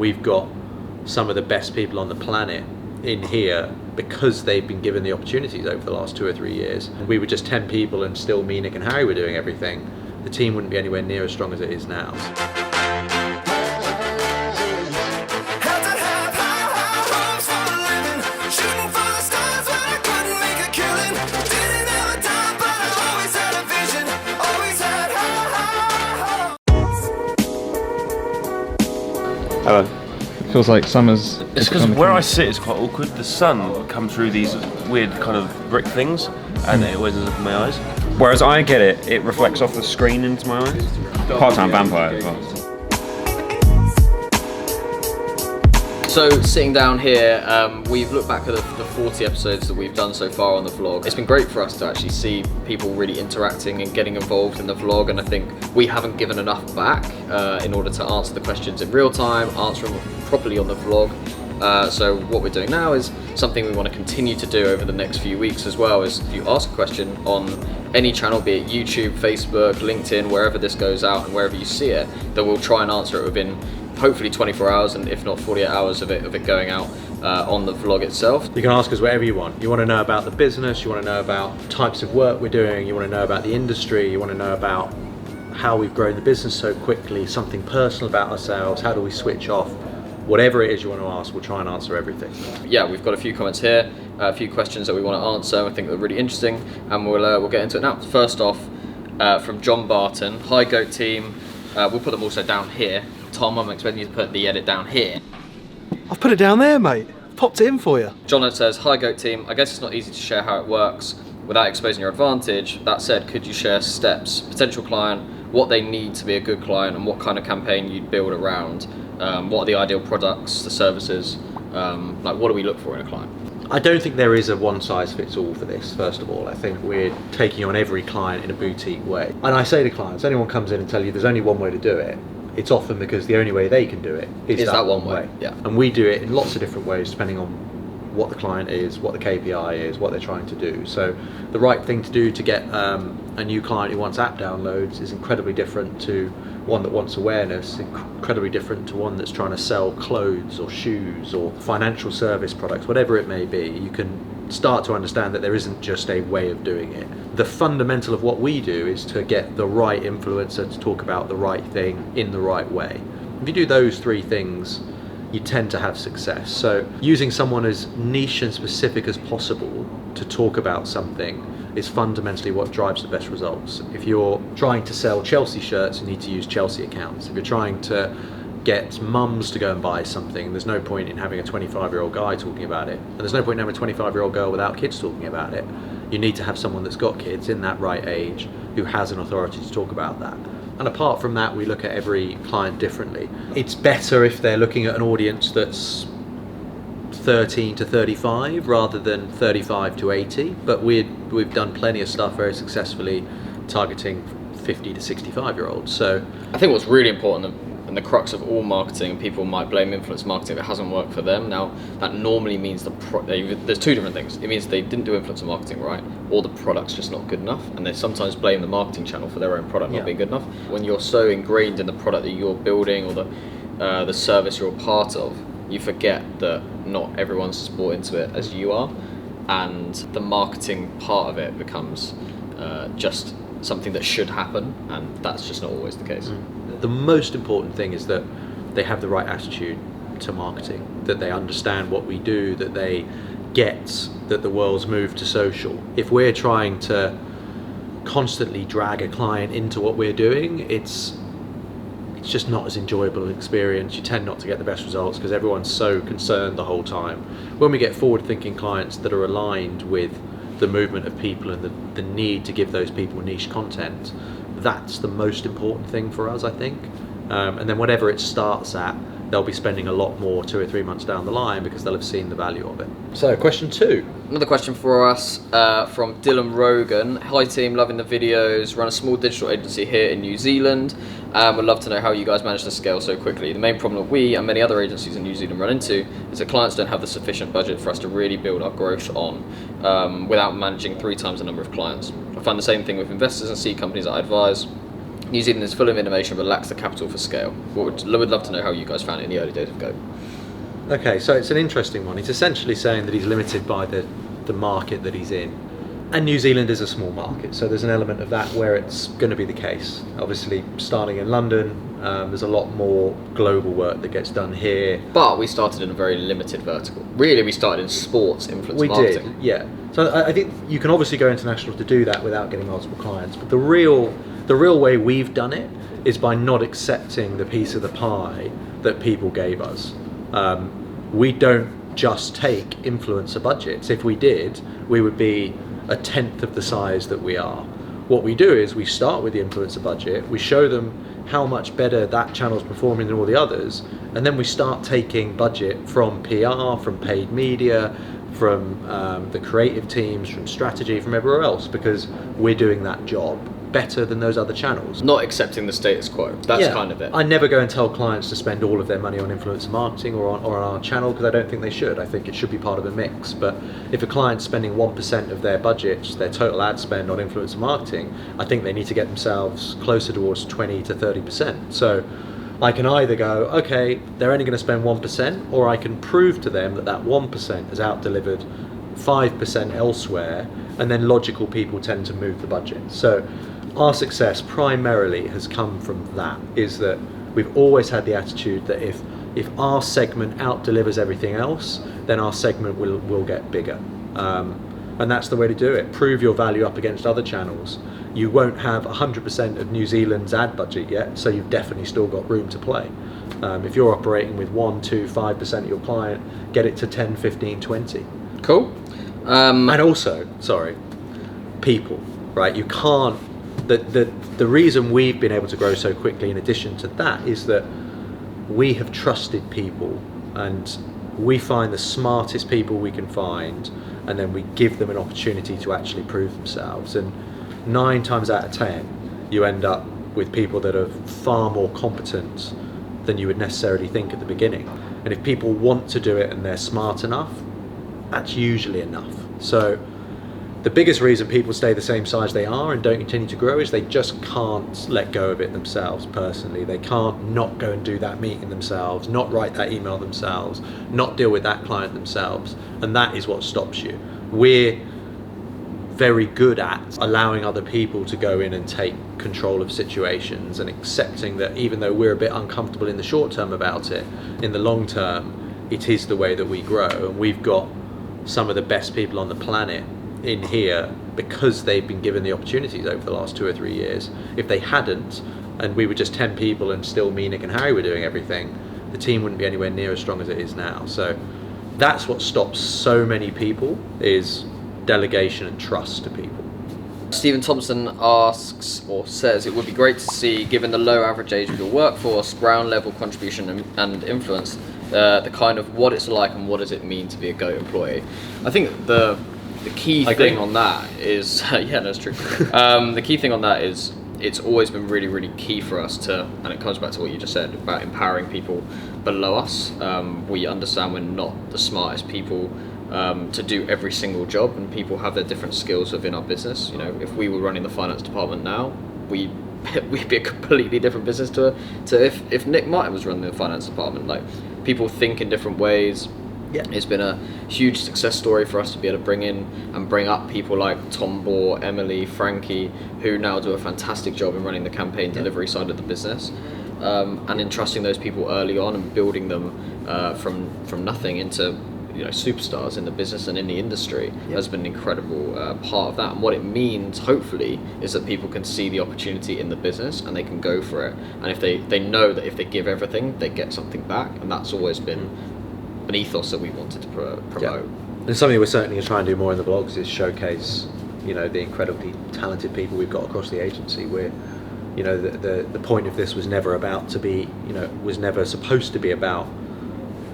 we've got some of the best people on the planet in here because they've been given the opportunities over the last 2 or 3 years. And we were just 10 people and still me, Nick and Harry were doing everything. The team wouldn't be anywhere near as strong as it is now. Hello. It feels like summer's... It's because where I sit is quite awkward. The sun comes through these weird kind of brick things and it always ends up in my eyes. Whereas I get it, it reflects off the screen into my eyes. Part-time vampire as well. So sitting down here, we've looked back at the 40 episodes that we've done so far on the vlog. It's been great for us to actually see people really interacting and getting involved in the vlog, and I think we haven't given enough back in order to answer the questions in real time, answer them properly on the vlog. So what we're doing now is something we want to continue to do over the next few weeks as well, is if you ask a question on any channel, be it YouTube, Facebook, LinkedIn, wherever this goes out and wherever you see it, then we'll try and answer it within hopefully 24 hours and if not 48 hours of it going out on the vlog itself. You can ask us whatever you want. You want to know about the business, you want to know about types of work we're doing, you want to know about the industry, you want to know about how we've grown the business so quickly, something personal about ourselves, how do we switch off. Whatever it is you want to ask, we'll try and answer everything. Yeah, we've got a few comments here, a few questions that we want to answer. I think they're really interesting, and we'll get into it now. First off, from John Barton, hi Goat team. We'll put them also down here. Tom, I'm expecting you to put the edit down here. I've put it down there, mate. Popped it in for you. John says, hi Goat team. I guess it's not easy to share how it works without exposing your advantage. That said, could you share steps, potential client, what they need to be a good client, and what kind of campaign you'd build around? What are the ideal products, the services, like what do we look for in a client? I don't think there is a one size fits all for this, first of all. I think we're taking on every client in a boutique way. And I say to clients, anyone comes in and tell you there's only one way to do it, it's often because the only way they can do it is that one way. Yeah. And we do it in lots of different ways depending on what the client is, what the KPI is, what they're trying to do. So the right thing to do to get a new client who wants app downloads is incredibly different to one that wants awareness, incredibly different to one that's trying to sell clothes or shoes or financial service products, whatever it may be. You can start to understand that there isn't just a way of doing it. The fundamental of what we do is to get the right influencer to talk about the right thing in the right way. If you do those three things, you tend to have success. So using someone as niche and specific as possible to talk about something is fundamentally what drives the best results. If you're trying to sell Chelsea shirts, you need to use Chelsea accounts. If you're trying to get mums to go and buy something, there's no point in having a 25-year-old guy talking about it. And there's no point in having a 25-year-old girl without kids talking about it. You need to have someone that's got kids in that right age who has an authority to talk about that. And apart from that, we look at every client differently. It's better if they're looking at an audience that's 13 to 35 rather than 35 to 80, but we've done plenty of stuff very successfully targeting 50 to 65-year-olds. So I think what's really important, and the crux of all marketing, and people might blame influence marketing if it hasn't worked for them. Now, that normally means there's two different things. It means they didn't do influencer marketing right, or the product's just not good enough, and they sometimes blame the marketing channel for their own product not being good enough. When you're so ingrained in the product that you're building or the service you're a part of, you forget that not everyone's as bought into it as you are, and the marketing part of it becomes just something that should happen, and that's just not always the case. The most important thing is that they have the right attitude to marketing, that they understand what we do, that they get that the world's moved to social. If we're trying to constantly drag a client into what we're doing, it's just not as enjoyable an experience. You tend not to get the best results because everyone's so concerned the whole time. When we get forward-thinking clients that are aligned with the movement of people and the need to give those people niche content, that's the most important thing for us, I think. And then whatever it starts at, they'll be spending a lot more 2 or 3 months down the line because they'll have seen the value of it. So question 2. Another question for us from Dylan Rogan. Hi team, loving the videos. Run a small digital agency here in New Zealand. Would love to know how you guys manage to scale so quickly. The main problem that we and many other agencies in New Zealand run into is that clients don't have the sufficient budget for us to really build our growth on without managing 3 times the number of clients. I find the same thing with investors and seed companies that I advise. New Zealand is full of innovation but lacks the capital for scale. Would love to know how you guys found it in the early days of Goat. Okay, so it's an interesting one. He's essentially saying that he's limited by the market that he's in. And New Zealand is a small market, so there's an element of that where it's going to be the case. Obviously, starting in London, there's a lot more global work that gets done here. But we started in a very limited vertical. Really, we started in sports influence marketing. Did, yeah. So I think you can obviously go international to do that without getting multiple clients, but the real way we've done it is by not accepting the piece of the pie that people gave us. We don't just take influencer budgets. If we did, we would be a tenth of the size that we are. What we do is we start with the influencer budget, we show them how much better that channel's performing than all the others, and then we start taking budget from PR, from paid media, from the creative teams, from strategy, from everywhere else, because we're doing that job better than those other channels. Not accepting the status quo. That's kind of it. I never go and tell clients to spend all of their money on influencer marketing or on our channel, because I don't think they should. I think it should be part of a mix. But if a client's spending 1% of their budget, their total ad spend on influencer marketing, I think they need to get themselves closer towards 20 to 30%. So I can either go, okay, they're only going to spend 1%, or I can prove to them that that 1% has out-delivered 5% elsewhere, and then logical people tend to move the budget. So our success primarily has come from that, is that we've always had the attitude that if our segment out-delivers everything else, then our segment will get bigger. And that's the way to do it. Prove your value up against other channels. You won't have 100% of New Zealand's ad budget yet, so you've definitely still got room to play. If you're operating with 1, 2, 5% of your client, get it to 10, 15, 20. Cool. And also, people, right? You can't, the reason we've been able to grow so quickly in addition to that is that we have trusted people, and we find the smartest people we can find, and then we give them an opportunity to actually prove themselves. And 9 times out of 10, you end up with people that are far more competent than you would necessarily think at the beginning. And if people want to do it and they're smart enough, that's usually enough. So the biggest reason people stay the same size they are and don't continue to grow is they just can't let go of it themselves personally. They can't not go and do that meeting themselves, not write that email themselves, not deal with that client themselves. And that is what stops you. We're very good at allowing other people to go in and take control of situations, and accepting that even though we're a bit uncomfortable in the short term about it, in the long term, it is the way that we grow. And we've got some of the best people on the planet in here because they've been given the opportunities over the last 2 or 3 years. If they hadn't, and we were just 10 people and still me, Nick and Harry were doing everything, the team wouldn't be anywhere near as strong as it is now. So that's what stops so many people, is delegation and trust to people. Stephen Thompson asks, or says, it would be great to see, given the low average age of your workforce, ground level contribution and influence, the kind of what it's like and what does it mean to be a Goat employee. I think the key thing on that is, yeah, that's true. The key thing on that is it's always been really, really key for us to, and it comes back to what you just said about empowering people below us. We understand we're not the smartest people to do every single job, and people have their different skills within our business. You know, if we were running the finance department now, we'd be a completely different business to if Nick Martin was running the finance department. Like, people think in different ways. Yeah. It's been a huge success story for us to be able to bring in and bring up people like Tom Bohr, Emily, Frankie, who now do a fantastic job in running the campaign delivery side of the business, and entrusting those people early on and building them from nothing into, you know, superstars in the business and in the industry has been an incredible part of that. And what it means, hopefully, is that people can see the opportunity in the business and they can go for it. And if they know that if they give everything, they get something back. And that's always been an ethos that we wanted to promote. Yeah. And something we're certainly going to try and do more in the blogs is showcase, you know, the incredibly talented people we've got across the agency. We're, you know, the point of this was never about to be, you know, was never supposed to be about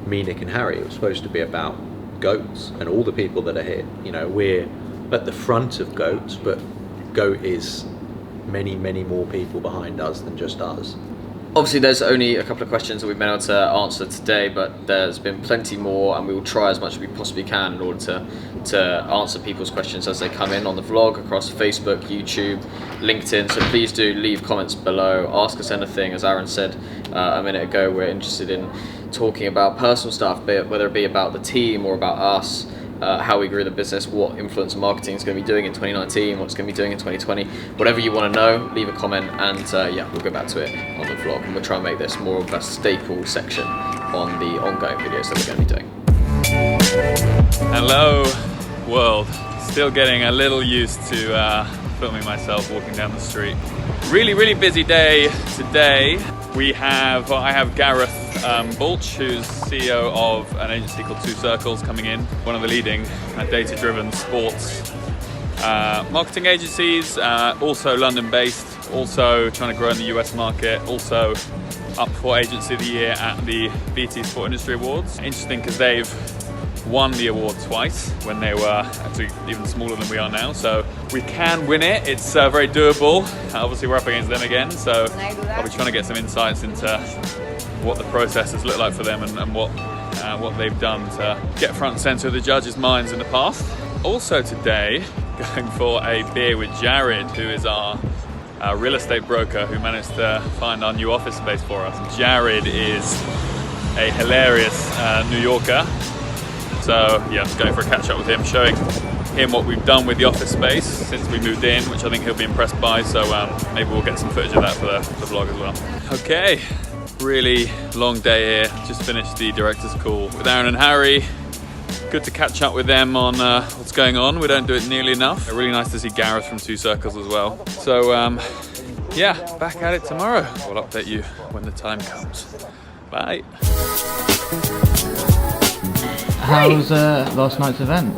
me, Nick and Harry. It was supposed to be about Goats and all the people that are here. You know, we're at the front of Goats, but Goat is many, many more people behind us than just us. Obviously, there's only a couple of questions that we've been able to answer today, but there's been plenty more, and we will try as much as we possibly can in order to answer people's questions as they come in on the vlog, across Facebook, YouTube, LinkedIn, so please do leave comments below, ask us anything. As Aaron said a minute ago, we're interested in talking about personal stuff, whether it be about the team or about us, how we grew the business, what influencer marketing is going to be doing in 2019, what it's going to be doing in 2020. Whatever you want to know, leave a comment, and yeah, we'll go back to it on the vlog, and we'll try and make this more of a staple section on the ongoing videos that we're going to be doing. Hello world, still getting a little used to filming myself walking down the street. Really busy day today. I have Gareth Bulch, who's CEO of an agency called Two Circles, coming in, one of the leading data-driven sports marketing agencies, also London-based, also trying to grow in the US market, also up for Agency of the Year at the BT Sport Industry Awards. Interesting because they've won the award twice when they were actually even smaller than we are now, so we can win it. It's very doable. Obviously we're up against them again, so I'll be trying to get some insights into what the processes look like for them and what they've done to get front and centre of the judges' minds in the past. Also today, going for a beer with Jared, who is our real estate broker who managed to find our new office space for us. Jared is a hilarious New Yorker. So yeah, I'm going for a catch up with him, showing him what we've done with the office space since we moved in, which I think he'll be impressed by. So maybe we'll get some footage of that for the vlog as well. Okay, really long day here. Just finished the director's call with Aaron and Harry. Good to catch up with them on what's going on. We don't do it nearly enough. Really nice to see Gareth from Two Circles as well. So yeah, back at it tomorrow. I'll update you when the time comes. Bye. How's last night's event?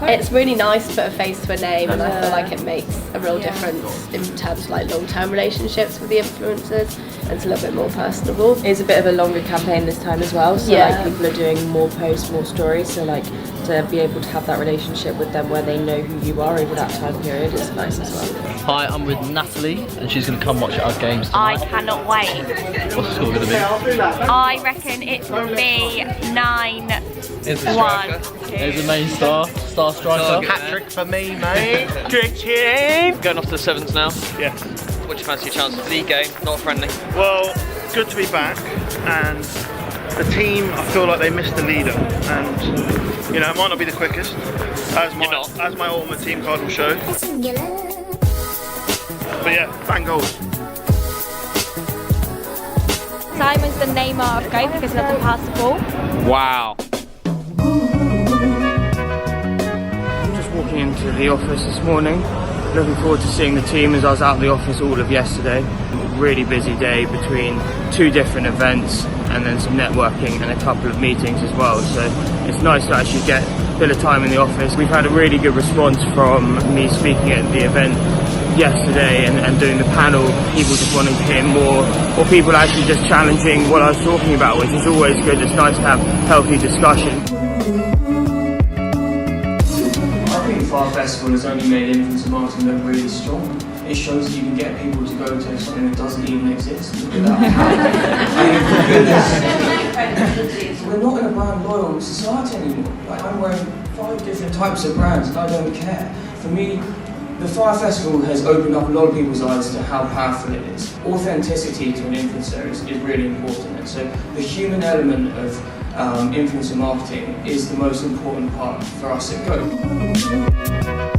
It's really nice to put a face to a name, and I feel like it makes a real difference in terms of like long-term relationships with the influencers. It's a little bit more personable. It's a bit of a longer campaign this time as well, so like people are doing more posts, more stories, so like to be able to have that relationship with them where they know who you are over that time period is nice as well. Hi, I'm with Natalie, and she's going to come watch our games tonight. I cannot wait. What's the score going to be? I reckon it will be 9-1. There's the main star striker. Hat-trick for me, mate. Going off to the sevens now. Yes. What do you fancy your chances? League game, not friendly. Well, good to be back, and the team, I feel like they missed the leader, and you know, it might not be the quickest, as my Ultimate Team card will show. But yeah, bang goals. Simon's the Neymar of Goat because he doesn't pass the ball. Wow. I'm just walking into the office this morning. Looking forward to seeing the team as I was out of the office all of yesterday. Really busy day between 2 different events and then some networking and a couple of meetings as well. So it's nice to actually get a bit of time in the office. We've had a really good response from me speaking at the event yesterday and doing the panel. People just wanting to hear more, or people actually just challenging what I was talking about, which is always good. It's nice to have healthy discussion. I think Fire Festival has only made influencer marketing look really strong. It shows that you can get people to go to something that doesn't even exist. Look at that. We're not in a brand loyal society anymore. Like, I'm wearing 5 different types of brands and I don't care. For me, the Fire Festival has opened up a lot of people's eyes to how powerful it is. Authenticity to an influencer is really important, and so the human element of influencer marketing is the most important part for us at Goat.